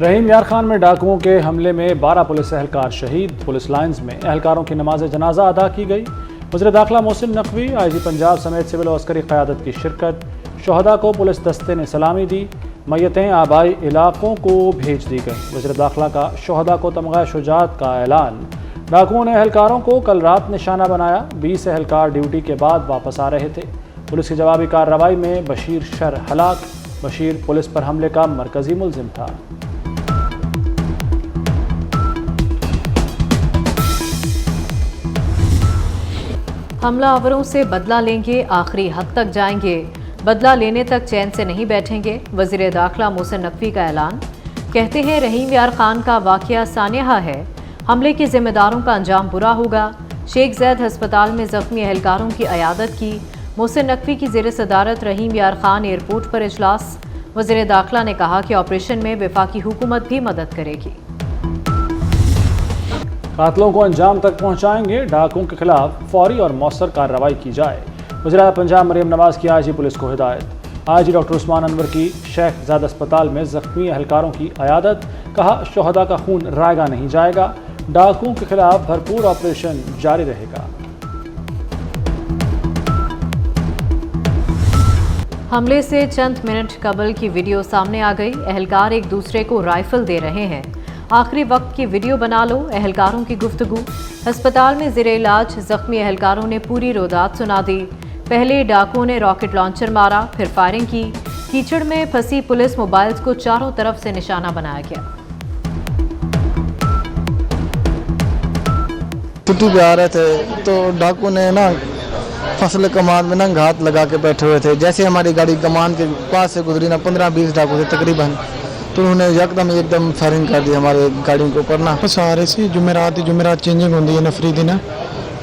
رحیم یار خان میں ڈاکوؤں کے حملے میں 12 پولیس اہلکار شہید۔ پولیس لائنز میں اہلکاروں کی نماز جنازہ ادا کی گئی۔ وزیر داخلہ محسن نقوی، آئی جی پنجاب سمیت سول و عسکری قیادت کی شرکت۔ شہداء کو پولیس دستے نے سلامی دی۔ میتیں آبائی علاقوں کو بھیج دی گئیں۔ وزیر داخلہ کا شہداء کو تمغہ شجاعت کا اعلان۔ ڈاکوؤں نے اہلکاروں کو کل رات نشانہ بنایا۔ 20 اہلکار ڈیوٹی کے بعد واپس آ رہے تھے۔ پولیس کی جوابی کارروائی میں بشیر شر ہلاک۔ بشیر پولیس پر حملے کا مرکزی ملزم تھا۔ حملہ آوروں سے بدلہ لیں گے، آخری حد تک جائیں گے، بدلہ لینے تک چین سے نہیں بیٹھیں گے۔ وزیر داخلہ محسن نقوی کا اعلان۔ کہتے ہیں رحیم یار خان کا واقعہ سانحہ ہے، حملے کے ذمہ داروں کا انجام برا ہوگا۔ شیخ زید ہسپتال میں زخمی اہلکاروں کی عیادت کی۔ محسن نقوی کی زیر صدارت رحیم یار خان ایئرپورٹ پر اجلاس۔ وزیر داخلہ نے کہا کہ آپریشن میں وفاقی حکومت بھی مدد کرے گی۔ قاتلوں کو انجام تک پہنچائیں گے، ڈاکوؤں کے خلاف فوری اور مؤثر کارروائی کی جائے۔ وزیر پنجاب مریم نواز کی آئی جی پولیس کو ہدایت۔ آئی جی ڈاکٹر عثمان انور کی شیخ زید اسپتال میں زخمی اہلکاروں کی عیادت۔ کہا شہداء کا خون رائے گاہ نہیں جائے گا، ڈاکوؤں کے خلاف بھرپور آپریشن جاری رہے گا۔ حملے سے چند منٹ قبل کی ویڈیو سامنے آ گئی۔ اہلکار ایک دوسرے کو رائفل دے رہے ہیں۔ آخری وقت کی ویڈیو بنا لو، اہلکاروں کی گفتگو۔ ہسپتال میں زیر علاج زخمی اہلکاروں نے پوری روایت سنا دی۔ پہلے ڈاکوؤں نے راکٹ لانچر مارا، پھر فائرنگ کی۔ کیچڑ میں پھنسی پولیس موبائلز کو چاروں طرف سے نشانہ بنایا گیا۔ چھٹی پہ آ رہے تھے تو ڈاکو نے فصل کمان میں گھات لگا کے بیٹھے ہوئے تھے۔ جیسے ہماری گاڑی کمان کے پاس سے گزری 15-20 ڈاکو تھے تقریباً، تو انہوں نے ایک دم فائرنگ کر دی ہمارے گاڑیوں کے اوپر واپس آ رہے سی جمعرات چینجنگ ہوندی ہے نفری دی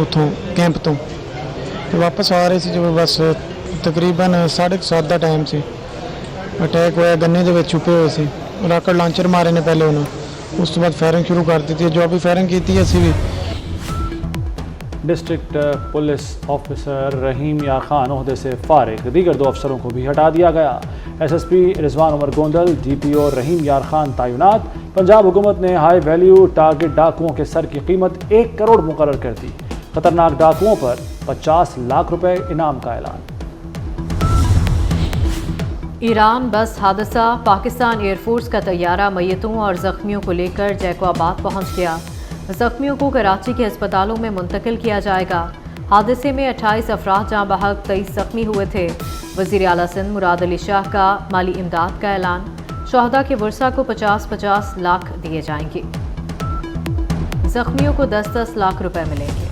اتوں کیمپ تو واپس آ رہے سی جو بس تقریباً 7:30 کا ٹائم سی اٹیک ہوا گنے دے وچ چھپے ہوئے سی۔ راکٹ لانچر مارے نے پہلے انہوں، اس کے بعد فائرنگ شروع کر دی تھی۔ جو ابھی فائرنگ کی تھی اسی بھی ڈسٹرکٹ پولیس آفیسر رحیم یار خان عہدے سے فارغ، دیگر 2 افسروں کو بھی ہٹا دیا گیا۔ ایس ایس پی رضوان عمر گوندل، ڈی پی او رحیم یار خان تعینات۔ پنجاب حکومت نے ہائی ویلیو ٹارگٹ ڈاکوؤں کے سر کی قیمت 1 کروڑ مقرر کر دی۔ خطرناک ڈاکوؤں پر 50 لاکھ روپے انعام کا اعلان۔ ایران بس حادثہ، پاکستان ایئر فورس کا طیارہ میتوں اور زخمیوں کو لے کر جیکو آباد پہنچ گیا۔ زخمیوں کو کراچی کے ہسپتالوں میں منتقل کیا جائے گا۔ حادثے میں 28 افراد جاں بحق، 23 زخمی ہوئے تھے۔ وزیر اعلیٰ سندھ مراد علی شاہ کا مالی امداد کا اعلان۔ شہداء کے ورثاء کو 50 لاکھ دیے جائیں گے۔ زخمیوں کو 10 لاکھ روپے ملیں گے۔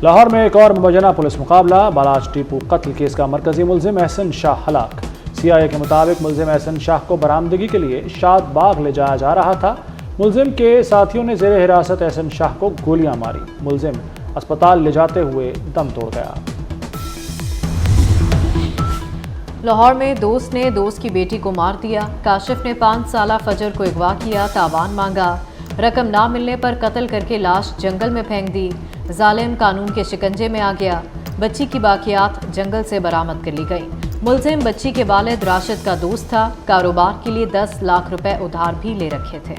لاہور میں ایک اور مبینہ پولیس مقابلہ، بالاچ ٹیپو قتل کیس کا مرکزی ملزم احسن شاہ ہلاک۔ سی آئی اے کے مطابق ملزم احسن شاہ کو برآمدگی کے لیے شاد باغ لے جایا جا رہا تھا۔ ملزم کے ساتھیوں نے زیر حراست احسن شاہ کو گولیاں ماری۔ ملزم اسپتال لے جاتے ہوئے دم توڑ گیا۔ لاہور میں دوست نے دوست کی بیٹی کو مار دیا۔ کاشف نے 5 سالہ فجر کو اغوا کیا، تاوان مانگا، رقم نہ ملنے پر قتل کر کے لاش جنگل میں پھینک دی۔ ظالم قانون کے شکنجے میں آ گیا۔ بچی کی باقیات جنگل سے برآمد کر لی گئی۔ ملزم بچی کے والد راشد کا دوست تھا، کاروبار کے لیے 10 لاکھ روپے ادھار بھی لے رکھے تھے۔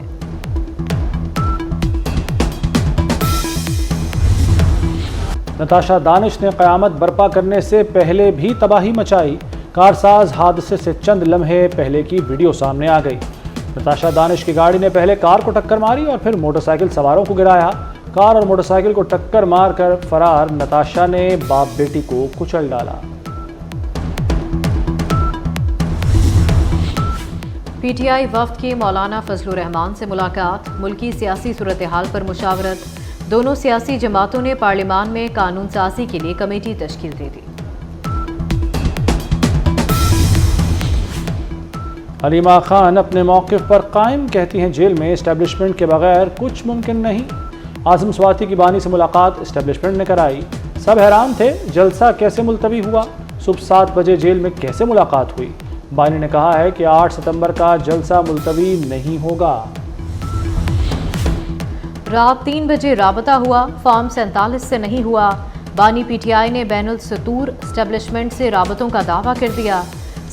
نتاشا دانش نے قیامت برپا کرنے سے پہلے بھی تباہی مچائی۔ کارساز حادثے سے چند لمحے پہلے کی ویڈیو سامنے آ گئی۔ نتاشا دانش کی گاڑی نے پہلے کار کو ٹکر ماری اور پھر موٹر سائیکل سواروں کو گرایا۔ کار اور موٹر سائیکل کو ٹکر مار کر فرار نتاشا نے باپ بیٹی کو کچل ڈالا۔ پی ٹی آئی وفد کی مولانا فضل الرحمان سے ملاقات، ملکی سیاسی صورتحال پر مشاورت۔ دونوں سیاسی جماعتوں نے پارلیمان میں قانون سازی کے لیے کمیٹی تشکیل دے دی۔ حلیمہ خان اپنے موقف پر قائم، کہتی ہیں جیل میں اسٹیبلشمنٹ کے بغیر کچھ ممکن نہیں۔ اعظم سواتی کی بانی سے ملاقات اسٹیبلشمنٹ نے کرائی۔ سب حیران تھے جلسہ کیسے ملتوی ہوا، صبح 7 بجے جیل میں کیسے ملاقات ہوئی۔ بانی نے کہا ہے کہ 8 ستمبر کا جلسہ ملتوی نہیں ہوگا۔ رات 3 بجے رابطہ ہوا، فارم 47 سے نہیں ہوا۔ بانی پی ٹی آئی نے بین السطور اسٹیبلشمنٹ سے رابطوں کا دعویٰ کر دیا۔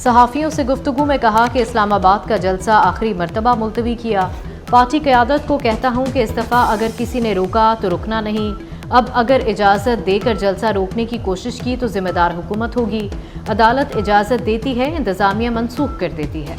صحافیوں سے گفتگو میں کہا کہ اسلام آباد کا جلسہ آخری مرتبہ ملتوی کیا۔ پارٹی قیادت کو کہتا ہوں کہ استعفیٰ اگر کسی نے روکا تو رکنا نہیں، اب اگر اجازت دے کر جلسہ روکنے کی کوشش کی تو ذمہ دار حکومت ہوگی۔ عدالت اجازت دیتی ہے، انتظامیہ منسوخ کر دیتی ہے۔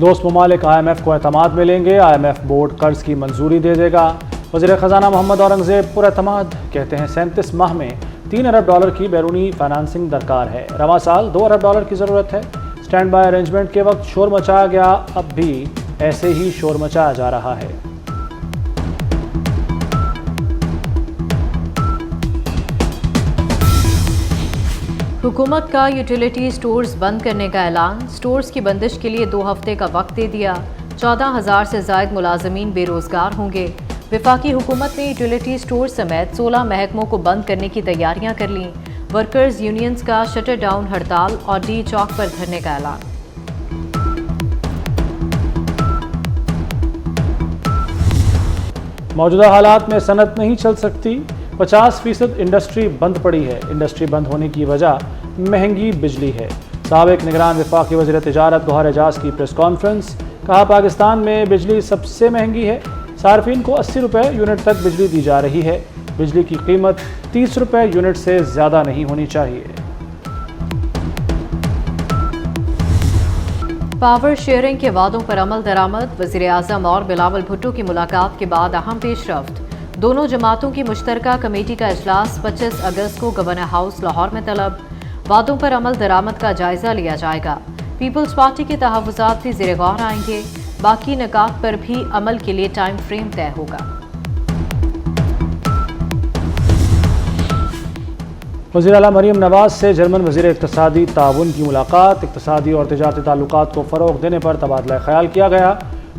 دوست ممالک IMF کو اعتماد میں لیں گے، IMF بورڈ قرض کی منظوری دے دے گا۔ وزیر خزانہ محمد اورنگزیب پر اعتماد، کہتے ہیں 37 ماہ میں $3 ارب کی بیرونی فائنانسنگ درکار ہے، رواں سال $2 ارب کی ضرورت ہے۔ سٹینڈ بائی ارینجمنٹ کے وقت شور مچایا گیا، اب بھی ایسے ہی شور مچایا جا رہا ہے۔ حکومت کا یوٹیلیٹی سٹورز بند کرنے کا اعلان، سٹورز کی بندش کے لیے 2 ہفتے کا وقت دے دیا۔ 14,000 سے زائد ملازمین بے روزگار ہوں گے۔ وفاقی حکومت نے یوٹیلیٹی سٹور سمیت 16 محکموں کو بند کرنے کی تیاریاں کر لیں۔ ورکرز یونینز کا شٹر ڈاؤن ہڑتال اور ڈی چوک پر دھرنے کا اعلان۔ موجودہ حالات میں صنعت نہیں چل سکتی، 50% انڈسٹری بند پڑی ہے۔ انڈسٹری بند ہونے کی وجہ مہنگی بجلی ہے۔ سابق نگران وفاقی وزیر تجارت گوہر اعجاز کی پریس کانفرنس، کہا پاکستان میں بجلی سب سے مہنگی ہے، صارفین کو 80 روپے یونٹ تک بجلی دی جا رہی ہے، بجلی کی قیمت 30 روپے یونٹ سے زیادہ نہیں ہونی چاہیے۔ پاور شیئرنگ کے وعدوں پر عمل درآمد، وزیر اعظم اور بلاول بھٹو کی ملاقات کے بعد اہم پیش رفت۔ دونوں جماعتوں کی مشترکہ کمیٹی کا اجلاس 25 اگست کو گورنر ہاؤس لاہور میں طلب، وعدوں پر عمل درآمد کا جائزہ لیا جائے گا۔ پیپلز پارٹی کے تحفظات بھی زیر غور آئیں گے، باقی نکات پر بھی عمل کے لیے ٹائم فریم طے ہوگا۔ وزیر اعلیٰ مریم نواز سے جرمن وزیر اقتصادی تعاون کی ملاقات، اقتصادی اور تجارتی تعلقات کو فروغ دینے پر تبادلہ خیال کیا گیا۔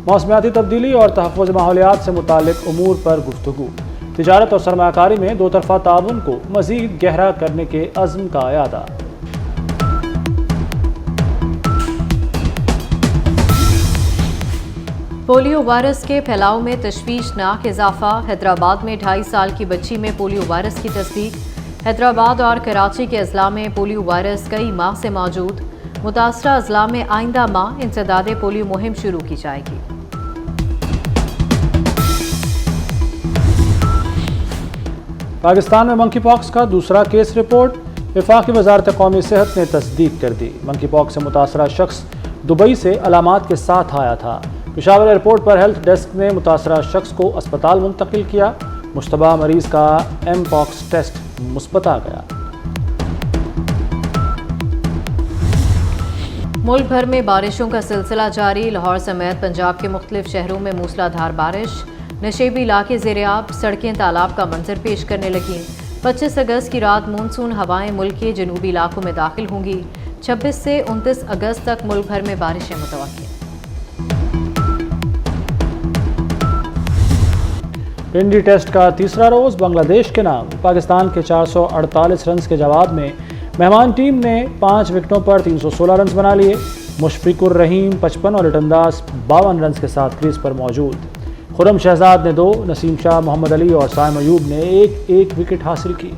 موسمیاتی تبدیلی اور تحفظ ماحولیات سے متعلق امور پر گفتگو، تجارت اور سرمایہ کاری میں 2 طرفہ تعاون کو مزید گہرا کرنے کے عزم کا اعادہ۔ پولیو وائرس کے پھیلاؤ میں تشویشناک اضافہ، حیدرآباد میں 2.5 سال کی بچی میں پولیو وائرس کی تصدیق۔ حیدرآباد اور کراچی کے اضلاع میں پولیو وائرس کئی ماہ سے موجود، متاثرہ اضلاع میں آئندہ ماہ انسداد پولیو مہم شروع کی جائے گی۔ پاکستان میں منکی پاکس کا دوسرا کیس رپورٹ، وفاقی وزارت قومی صحت نے تصدیق کر دی۔ منکی پاکس سے متاثرہ شخص دبئی سے علامات کے ساتھ آیا تھا۔ پشاور ایئرپورٹ پر ہیلتھ ڈیسک نے متاثرہ شخص کو اسپتال منتقل کیا۔ مشتبہ مریض کا ایم پاکس ٹیسٹ مثبت آ گیا۔ ملک بھر میں بارشوں کا سلسلہ جاری، لاہور سمیت پنجاب کے مختلف شہروں میں موسلا دھار بارش، نشیبی علاقے زیرآب، سڑکیں تالاب کا منظر پیش کرنے لگیں۔ 25 اگست کی رات مونسون ہوائیں ملک کے جنوبی علاقوں میں داخل ہوں گی۔ 26 سے 29 اگست تک ملک بھر میں بارشیں متوقع۔ انڈی ٹیسٹ کا تیسرا روز بنگلہ دیش کے نام، پاکستان کے 448 رنز کے جواب میں مہمان ٹیم نے 5 وکٹوں پر 316 رنز بنا لیے۔ مشفق الرحیم 55 اور لٹن داس 52 رنز کے ساتھ کریز پر موجود۔ خرم شہزاد نے 2، نسیم شاہ، محمد علی اور سائم ایوب نے ایک وکٹ حاصل کی۔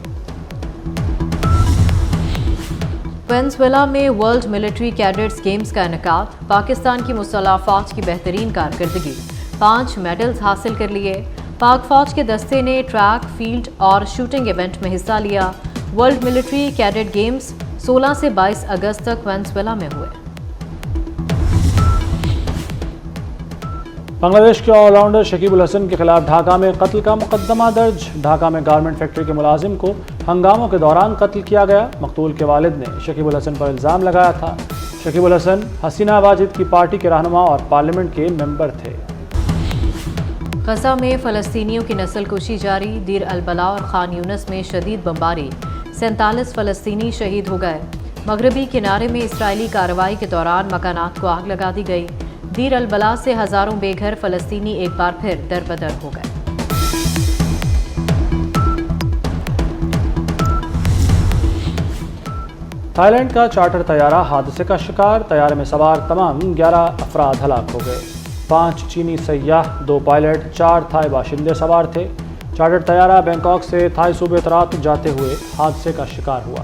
وینزویلا میں ورلڈ ملٹری کیڈٹس گیمز کا انعقاد، پاکستان کی مسلح فوج کی بہترین کارکردگی، 5 میڈلز حاصل کر لیے۔ پاک فوج کے دستے نے ٹریک، فیلڈ اور شوٹنگ ایونٹ میں حصہ لیا۔ ورلڈ ملٹری کیڈٹ گیمز 16 سے 22 اگست تک وینزویلا میں ہوئے۔ بنگلہ دیش کے آل راؤنڈر شکیب الحسن کے خلاف ڈھاکہ میں قتل کا مقدمہ درج۔ ڈھاکہ میں گارمنٹ فیکٹری کے ملازم کو ہنگاموں کے دوران قتل کیا گیا۔ مقتول کے والد نے شکیب الحسن پر الزام لگایا تھا۔ شکیب الحسن حسینہ واجد کی پارٹی کے رہنما اور پارلیمنٹ کے ممبر تھے۔ غزہ میں فلسطینیوں کی نسل کشی جاری، دیر البلاء اور خان یونس میں شدید بمباری، 47 فلسطینی شہید ہو گئے۔ مغربی کنارے میں اسرائیلی کارروائی کے دوران مکانات کو آگ لگا دی گئی۔ دیر البلاء سے ہزاروں بے گھر فلسطینی ایک بار پھر در بدر ہو گئے۔ تھائی لینڈ کا چارٹر طیارہ حادثے کا شکار، طیارے میں سوار تمام 11 افراد ہلاک ہو گئے۔ 5 چینی سیاح، 2 پائلٹ، 4 تھائی باشندے سوار تھے۔ چارٹر طیارہ بینکاک سے تھائی صوبے ترات جاتے ہوئے حادثے کا شکار ہوا۔